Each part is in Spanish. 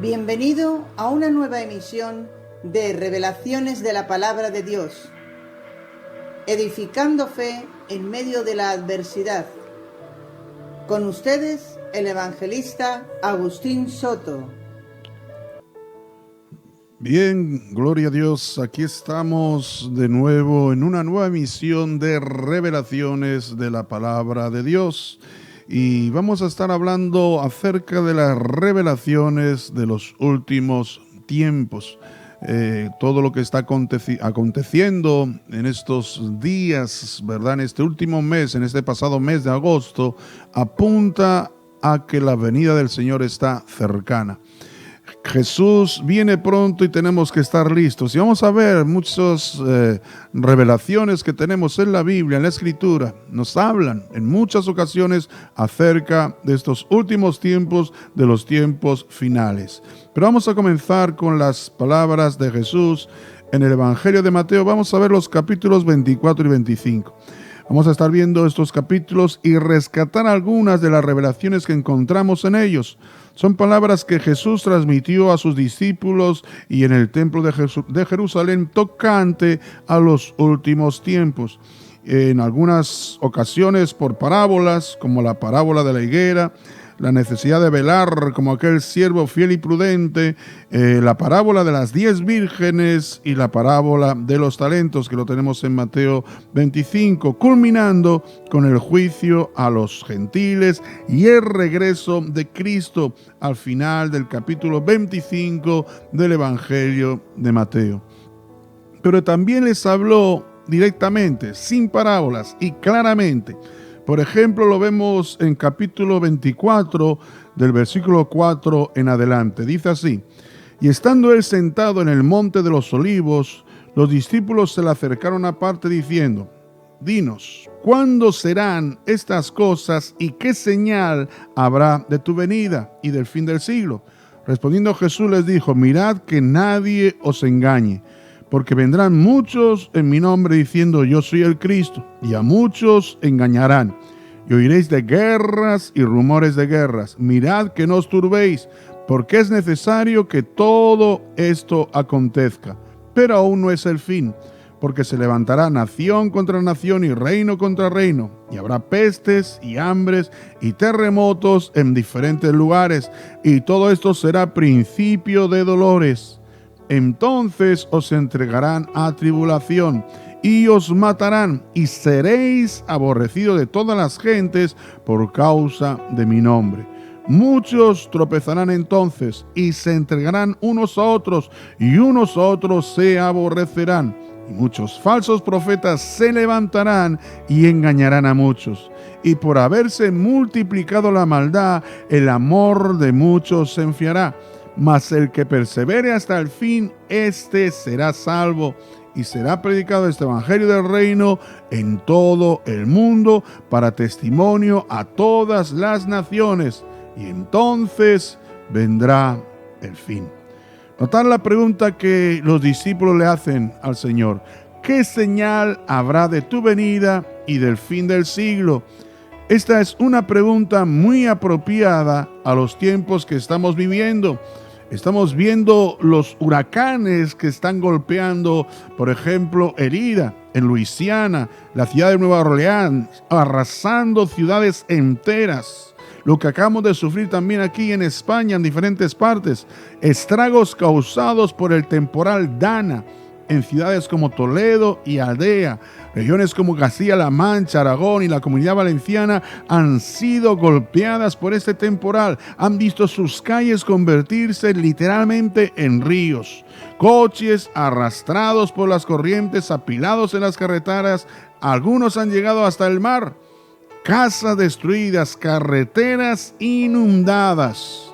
Bienvenido a una nueva emisión de Revelaciones de la Palabra de Dios, edificando fe en medio de la adversidad. Con ustedes, el evangelista Agustín Soto. Bien, gloria a Dios, aquí estamos de nuevo en una nueva emisión de Revelaciones de la Palabra de Dios. Y vamos a estar hablando acerca de las revelaciones de los últimos tiempos. Todo lo que está aconteciendo en estos días, ¿verdad? En este último mes, en este pasado mes de agosto, apunta a que la venida del Señor está cercana. Jesús viene pronto y tenemos que estar listos. Y vamos a ver muchas revelaciones que tenemos en la Biblia, en la Escritura. Nos hablan en muchas ocasiones acerca de estos últimos tiempos, de los tiempos finales. Pero vamos a comenzar con las palabras de Jesús en el Evangelio de Mateo. Vamos a ver los capítulos 24 y 25. Vamos a estar viendo estos capítulos y rescatar algunas de las revelaciones que encontramos en ellos. Son palabras que Jesús transmitió a sus discípulos y en el templo de Jerusalén tocante a los últimos tiempos. En algunas ocasiones por parábolas, como la parábola de la higuera, la necesidad de velar como aquel siervo fiel y prudente, la parábola de las 10 vírgenes y la parábola de los talentos, que lo tenemos en Mateo 25, culminando con el juicio a los gentiles y el regreso de Cristo al final del capítulo 25 del Evangelio de Mateo. Pero también les habló directamente, sin parábolas y claramente. Por ejemplo, lo vemos en capítulo 24, del versículo 4 en adelante. Dice así: y estando él sentado en el monte de los olivos, los discípulos se le acercaron aparte diciendo: dinos, ¿cuándo serán estas cosas y qué señal habrá de tu venida y del fin del siglo? Respondiendo Jesús les dijo: mirad que nadie os engañe. Porque vendrán muchos en mi nombre diciendo yo soy el Cristo, y a muchos engañarán. Y oiréis de guerras y rumores de guerras. Mirad que no os turbéis, porque es necesario que todo esto acontezca. Pero aún no es el fin, porque se levantará nación contra nación y reino contra reino. Y habrá pestes y hambres y terremotos en diferentes lugares. Y todo esto será principio de dolores. Entonces os entregarán a tribulación y os matarán y seréis aborrecidos de todas las gentes por causa de mi nombre. Muchos tropezarán entonces y se entregarán unos a otros y unos a otros se aborrecerán. Y muchos falsos profetas se levantarán y engañarán a muchos. Y por haberse multiplicado la maldad, el amor de muchos se enfriará. Mas el que persevere hasta el fin, éste será salvo. Y será predicado este evangelio del reino en todo el mundo para testimonio a todas las naciones. Y entonces vendrá el fin. Notar la pregunta que los discípulos le hacen al Señor: ¿qué señal habrá de tu venida y del fin del siglo? Esta es una pregunta muy apropiada a los tiempos que estamos viviendo. Estamos viendo los huracanes que están golpeando, por ejemplo, Herida, en Luisiana, la ciudad de Nueva Orleans, arrasando ciudades enteras. Lo que acabamos de sufrir también aquí en España, en diferentes partes. Estragos causados por el temporal Dana en ciudades como Toledo y Aldea. Regiones como Castilla-La Mancha, Aragón y la Comunidad Valenciana han sido golpeadas por este temporal. Han visto sus calles convertirse literalmente en ríos. Coches arrastrados por las corrientes, apilados en las carreteras. Algunos han llegado hasta el mar. Casas destruidas, carreteras inundadas.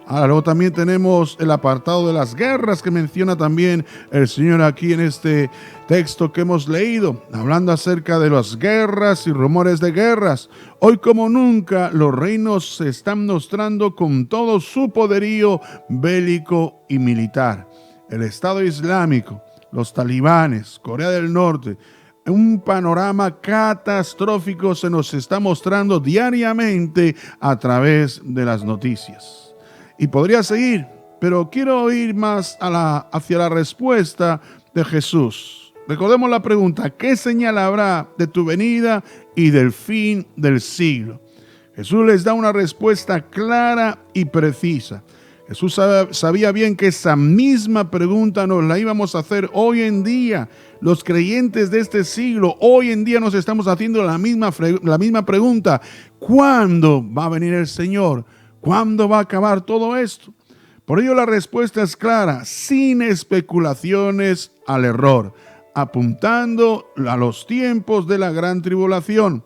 Ahora luego también tenemos el apartado de las guerras que menciona también el Señor aquí en este texto que hemos leído, hablando acerca de las guerras y rumores de guerras. Hoy como nunca los reinos se están mostrando con todo su poderío bélico y militar. El Estado Islámico, los talibanes, Corea del Norte, un panorama catastrófico se nos está mostrando diariamente a través de las noticias. Y podría seguir, pero quiero ir más hacia la respuesta de Jesús. Recordemos la pregunta: ¿qué señal habrá de tu venida y del fin del siglo? Jesús les da una respuesta clara y precisa. Jesús sabía bien que esa misma pregunta nos la íbamos a hacer hoy en día. Los creyentes de este siglo, hoy en día nos estamos haciendo la misma pregunta. ¿Cuándo va a venir el Señor? ¿Cuándo va a acabar todo esto? Por ello la respuesta es clara, sin especulaciones al error, apuntando a los tiempos de la gran tribulación.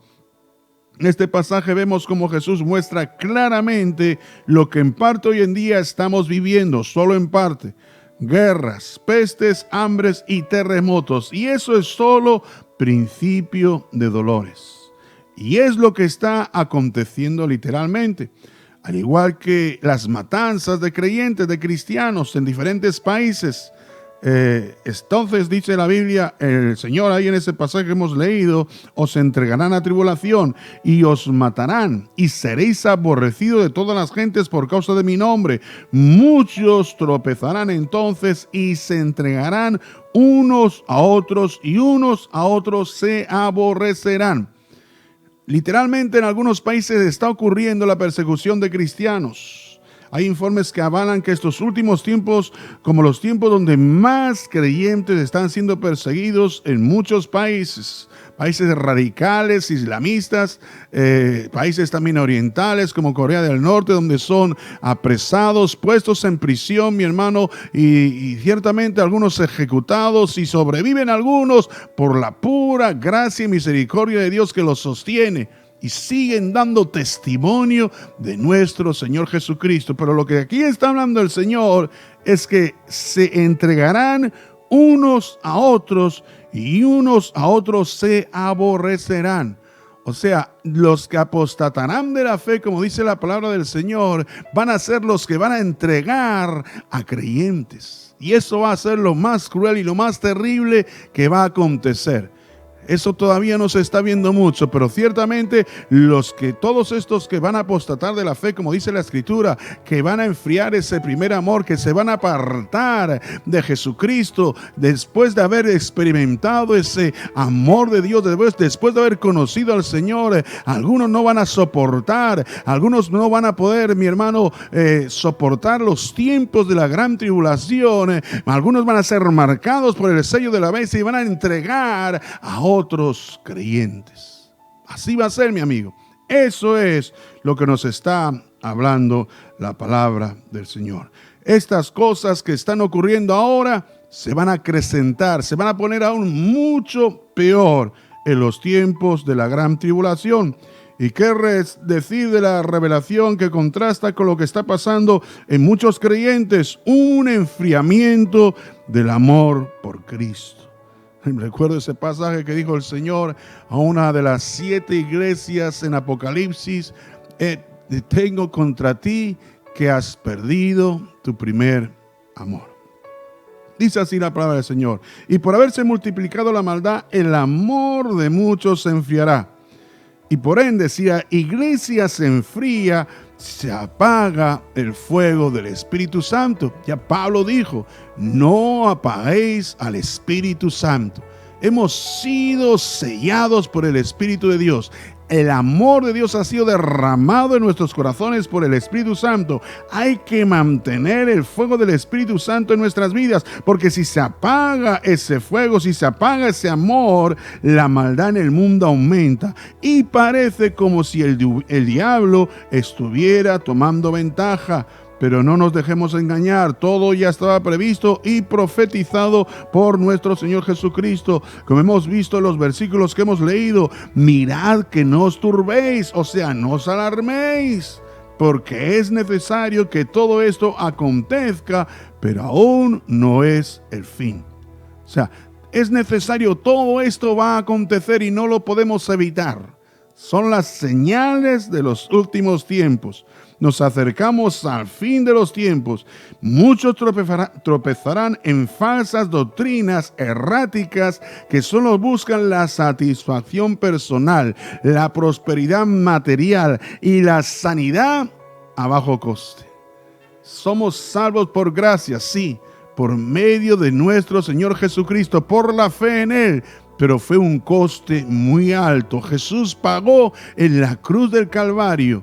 En este pasaje vemos cómo Jesús muestra claramente lo que en parte hoy en día estamos viviendo, solo en parte. Guerras, pestes, hambres y terremotos. Y eso es solo principio de dolores. Y es lo que está aconteciendo literalmente. Al igual que las matanzas de creyentes, de cristianos en diferentes países. Entonces dice la Biblia, el Señor ahí en ese pasaje que hemos leído: os entregarán a tribulación y os matarán y seréis aborrecidos de todas las gentes por causa de mi nombre. Muchos tropezarán entonces y se entregarán unos a otros y unos a otros se aborrecerán. Literalmente en algunos países está ocurriendo la persecución de cristianos. Hay informes que avalan que estos últimos tiempos, como los tiempos donde más creyentes están siendo perseguidos en muchos países, países radicales, islamistas, países también orientales como Corea del Norte, donde son apresados, puestos en prisión, mi hermano, y ciertamente algunos ejecutados, y sobreviven algunos por la pura gracia y misericordia de Dios que los sostiene. Y siguen dando testimonio de nuestro Señor Jesucristo. Pero lo que aquí está hablando el Señor es que se entregarán unos a otros y unos a otros se aborrecerán. O sea, los que apostatarán de la fe, como dice la palabra del Señor, van a ser los que van a entregar a creyentes. Y eso va a ser lo más cruel y lo más terrible que va a acontecer. Eso todavía no se está viendo mucho, pero ciertamente todos estos que van a apostatar de la fe, como dice la Escritura, que van a enfriar ese primer amor, que se van a apartar de Jesucristo después de haber experimentado ese amor de Dios, después de haber conocido al Señor, algunos no van a soportar, algunos no van a poder, mi hermano, soportar los tiempos de la gran tribulación, algunos van a ser marcados por el sello de la bestia y van a entregar a otros creyentes. Así va a ser, mi amigo. Eso es lo que nos está hablando la palabra del Señor. Estas cosas que están ocurriendo ahora se van a acrecentar, se van a poner aún mucho peor en los tiempos de la gran tribulación. ¿Y qué decir de la revelación que contrasta con lo que está pasando en muchos creyentes? Un enfriamiento del amor por Cristo. Recuerdo ese pasaje que dijo el Señor a una de las 7 iglesias en Apocalipsis: tengo contra ti que has perdido tu primer amor. Dice así la palabra del Señor: y por haberse multiplicado la maldad, el amor de muchos se enfriará. Y por ende, si la iglesia se enfría, se apaga el fuego del Espíritu Santo. Ya Pablo dijo: no apaguéis al Espíritu Santo. Hemos sido sellados por el Espíritu de Dios. El amor de Dios ha sido derramado en nuestros corazones por el Espíritu Santo. Hay que mantener el fuego del Espíritu Santo en nuestras vidas, porque si se apaga ese fuego, si se apaga ese amor, la maldad en el mundo aumenta y parece como si el diablo estuviera tomando ventaja. Pero no nos dejemos engañar, todo ya estaba previsto y profetizado por nuestro Señor Jesucristo. Como hemos visto en los versículos que hemos leído, mirad que no os turbéis, o sea, no os alarméis, porque es necesario que todo esto acontezca, pero aún no es el fin. O sea, es necesario, todo esto va a acontecer y no lo podemos evitar. Son las señales de los últimos tiempos. Nos acercamos al fin de los tiempos. Muchos tropezarán en falsas doctrinas erráticas que solo buscan la satisfacción personal, la prosperidad material y la sanidad a bajo coste. Somos salvos por gracia, sí, por medio de nuestro Señor Jesucristo, por la fe en Él. Pero fue un coste muy alto. Jesús pagó en la cruz del Calvario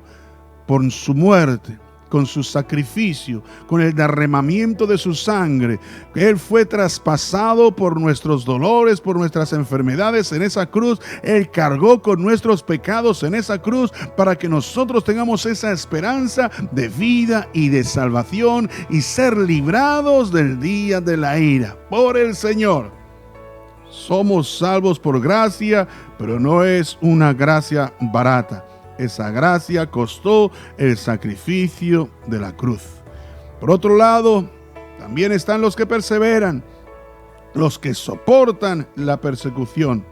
por su muerte, con su sacrificio, con el derramamiento de su sangre. Él fue traspasado por nuestros dolores, por nuestras enfermedades en esa cruz. Él cargó con nuestros pecados en esa cruz para que nosotros tengamos esa esperanza de vida y de salvación y ser librados del día de la ira por el Señor. Somos salvos por gracia, pero no es una gracia barata. Esa gracia costó el sacrificio de la cruz. Por otro lado, también están los que perseveran, los que soportan la persecución.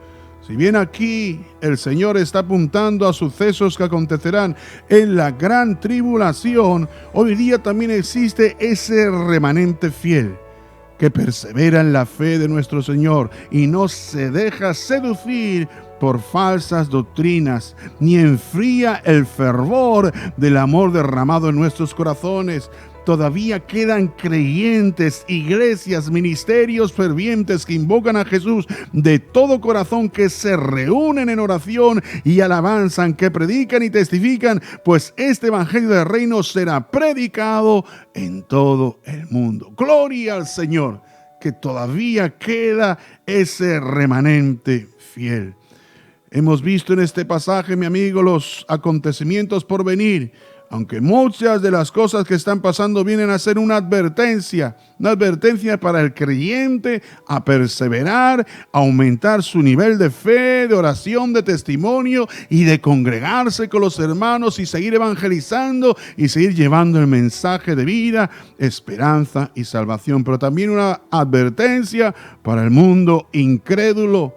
Si bien aquí el Señor está apuntando a sucesos que acontecerán en la gran tribulación, hoy día también existe ese remanente fiel que persevera en la fe de nuestro Señor y no se deja seducir por falsas doctrinas, ni enfría el fervor del amor derramado en nuestros corazones. Todavía quedan creyentes, iglesias, ministerios fervientes que invocan a Jesús de todo corazón, que se reúnen en oración y alabanzan, que predican y testifican, pues este evangelio del reino será predicado en todo el mundo. Gloria al Señor, que todavía queda ese remanente fiel. Hemos visto en este pasaje, mi amigo, los acontecimientos por venir, aunque muchas de las cosas que están pasando vienen a ser una advertencia para el creyente a perseverar, a aumentar su nivel de fe, de oración, de testimonio y de congregarse con los hermanos y seguir evangelizando y seguir llevando el mensaje de vida, esperanza y salvación. Pero también una advertencia para el mundo incrédulo,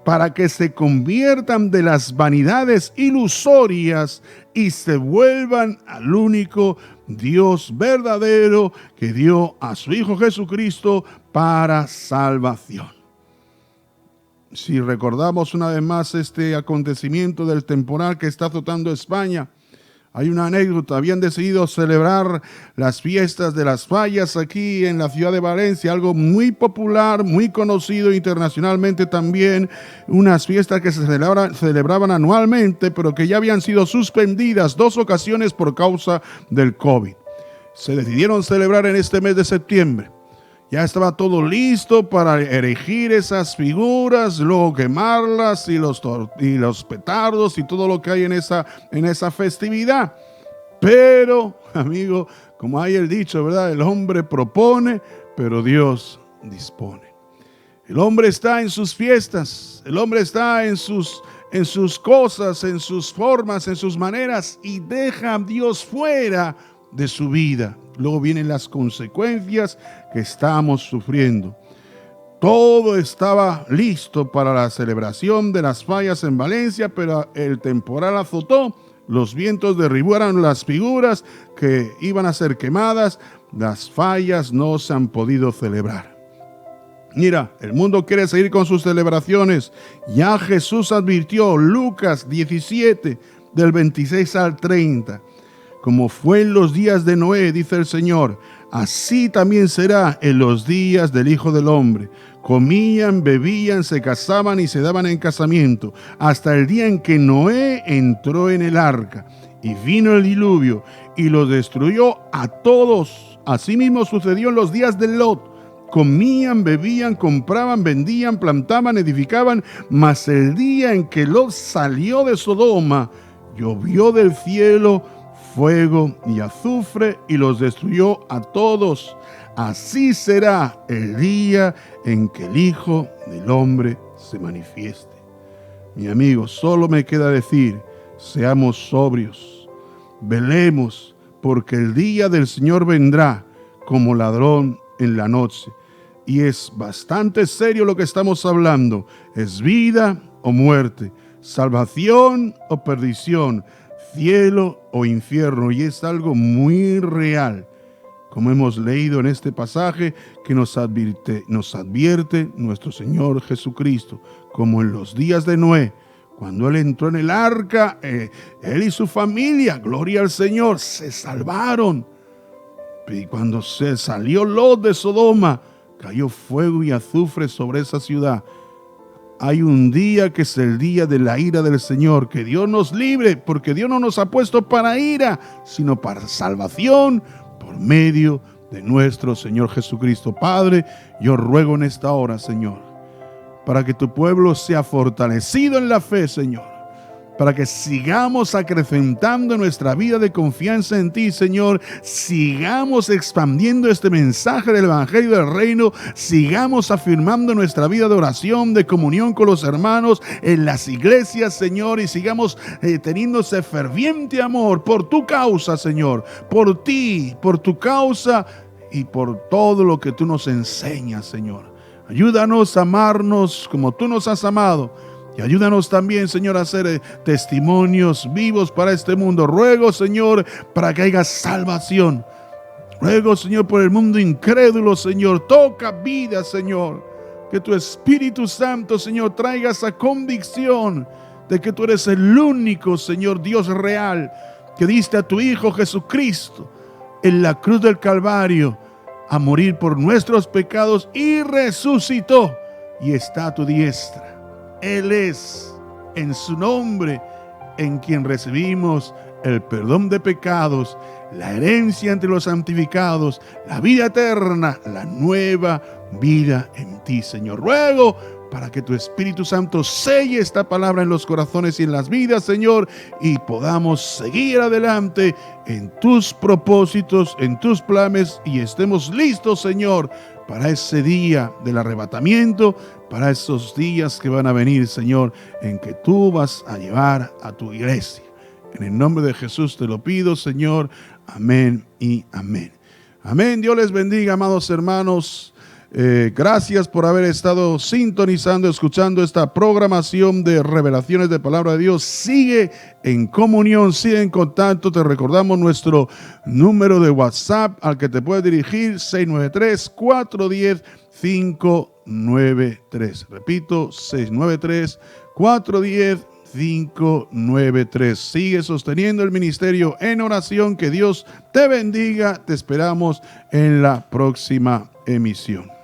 para que se conviertan de las vanidades ilusorias y se vuelvan al único Dios verdadero que dio a su Hijo Jesucristo para salvación. Si recordamos una vez más este acontecimiento del temporal que está azotando España, hay una anécdota. Habían decidido celebrar las fiestas de las fallas aquí en la ciudad de Valencia, algo muy popular, muy conocido internacionalmente también, unas fiestas que se celebraban anualmente, pero que ya habían sido suspendidas 2 ocasiones por causa del COVID. Se decidieron celebrar en este mes de septiembre. Ya estaba todo listo para erigir esas figuras, luego quemarlas y los petardos y todo lo que hay en esa festividad. Pero, amigo, como hay el dicho, ¿verdad? El hombre propone, pero Dios dispone. El hombre está en sus fiestas, el hombre está en sus cosas, en sus formas, en sus maneras, y deja a Dios fuera de su vida. Luego vienen las consecuencias que estamos sufriendo. Todo estaba listo para la celebración de las fallas en Valencia, pero el temporal azotó, los vientos derribaron las figuras que iban a ser quemadas, las fallas no se han podido celebrar. Mira, el mundo quiere seguir con sus celebraciones. Ya Jesús advirtió, Lucas 17, del 26 al 30. Como fue en los días de Noé, dice el Señor, así también será en los días del Hijo del Hombre. Comían, bebían, se casaban y se daban en casamiento, hasta el día en que Noé entró en el arca. Y vino el diluvio y los destruyó a todos. Asimismo sucedió en los días de Lot. Comían, bebían, compraban, vendían, plantaban, edificaban. Mas el día en que Lot salió de Sodoma, llovió del cielo fuego y azufre y los destruyó a todos. Así será el día en que el Hijo del Hombre se manifieste. Mi amigo, solo me queda decir, seamos sobrios, velemos, porque el día del Señor vendrá como ladrón en la noche. Y es bastante serio lo que estamos hablando. Es vida o muerte, salvación o perdición, cielo o infierno, y es algo muy real, como hemos leído en este pasaje que nos advierte nuestro Señor Jesucristo, como en los días de Noé, cuando Él entró en el arca, Él y su familia, gloria al Señor, se salvaron. Y cuando se salió Lot de Sodoma, cayó fuego y azufre sobre esa ciudad. Hay un día que es el día de la ira del Señor. Que Dios nos libre, porque Dios no nos ha puesto para ira, sino para salvación por medio de nuestro Señor Jesucristo. Padre, yo ruego en esta hora, Señor, para que tu pueblo sea fortalecido en la fe, Señor, para que sigamos acrecentando nuestra vida de confianza en ti, Señor. Sigamos expandiendo este mensaje del Evangelio del Reino. Sigamos afirmando nuestra vida de oración, de comunión con los hermanos en las iglesias, Señor. Y sigamos teniendo ese ferviente amor por tu causa, Señor. Por ti, por tu causa y por todo lo que tú nos enseñas, Señor. Ayúdanos a amarnos como tú nos has amado. Y ayúdanos también, Señor, a ser testimonios vivos para este mundo. Ruego, Señor, para que haya salvación. Ruego, Señor, por el mundo incrédulo, Señor. Toca vida, Señor. Que tu Espíritu Santo, Señor, traiga esa convicción de que tú eres el único, Señor, Dios real, que diste a tu Hijo Jesucristo en la cruz del Calvario a morir por nuestros pecados y resucitó y está a tu diestra. Él es, en su nombre, en quien recibimos el perdón de pecados, la herencia entre los santificados, la vida eterna, la nueva vida en ti, Señor. Ruego para que tu Espíritu Santo selle esta palabra en los corazones y en las vidas, Señor, y podamos seguir adelante en tus propósitos, en tus planes, y estemos listos, Señor, para ese día del arrebatamiento, para esos días que van a venir, Señor, en que tú vas a llevar a tu iglesia. En el nombre de Jesús te lo pido, Señor. Amén y amén. Amén. Dios les bendiga, amados hermanos. Gracias por haber estado sintonizando, escuchando esta programación de Revelaciones de Palabra de Dios. Sigue en comunión, sigue en contacto. Te recordamos nuestro número de WhatsApp al que te puedes dirigir: 693-410-593. Repito, 693-410-593. Sigue sosteniendo el ministerio en oración. Que Dios te bendiga. Te esperamos en la próxima emisión.